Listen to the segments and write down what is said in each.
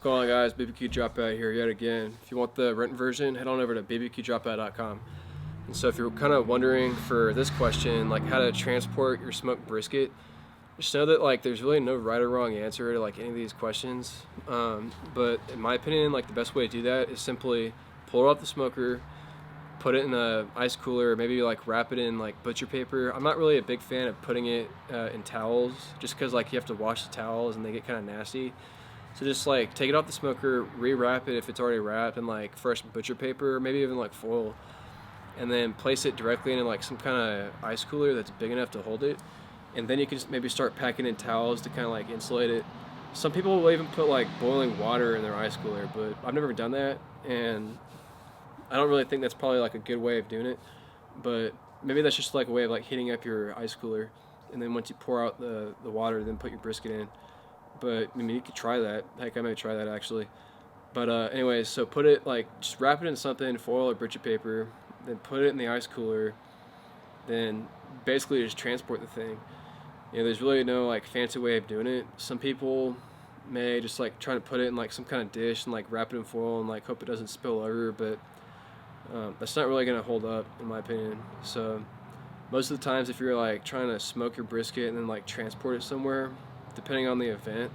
going on, guys? BBQ Dropout here yet again. If you want the written version, head on over to bbqdropout.com. And so if you're kind of wondering for this question, like how to transport your smoked brisket, just know that like there's really no right or wrong answer to like any of these questions. But in my opinion, like the best way to do that is simply pull it off the smoker, put it in a ice cooler, maybe like wrap it in like butcher paper. I'm not really a big fan of putting it in towels, just because like you have to wash the towels and they get kind of nasty. So just like take it off the smoker, re-wrap it if it's already wrapped in like fresh butcher paper, maybe even like foil, and then place it directly into like some kind of ice cooler that's big enough to hold it. And then you can just maybe start packing in towels to kind of like insulate it. Some people will even put like boiling water in their ice cooler, but I've never done that, and I don't really think that's probably like a good way of doing it. But maybe that's just like a way of like heating up your ice cooler, and then once you pour out the water, then put your brisket in. But I mean, you could try that. Heck, I may try that actually. But anyways, so put it like, just wrap it in something, foil or butcher paper, then put it in the ice cooler, then basically just transport the thing. You know, there's really no like fancy way of doing it. Some people may just like try to put it in like some kind of dish and like wrap it in foil and like hope it doesn't spill over, but that's not really gonna hold up in my opinion. So most of the times if you're like trying to smoke your brisket and then like transport it somewhere, depending on the event,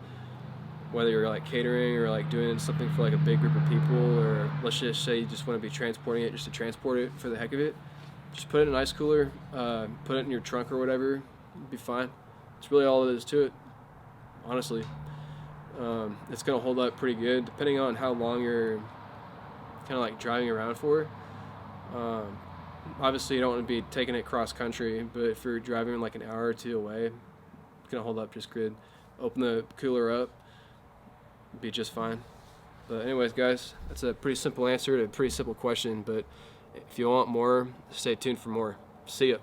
whether you're like catering or like doing something for like a big group of people, or let's just say you just want to be transporting it just to transport it for the heck of it, just put it in an ice cooler, put it in your trunk or whatever, it'll be fine. It's really all it is to it, honestly. It's gonna hold up pretty good depending on how long you're kind of like driving around for. Obviously you don't want to be taking it cross country, but if you're driving like an hour or two away, it's gonna hold up just good. Open the cooler up, be just fine. But anyways, guys, that's a pretty simple answer to a pretty simple question, but if you want more, stay tuned for more. See ya.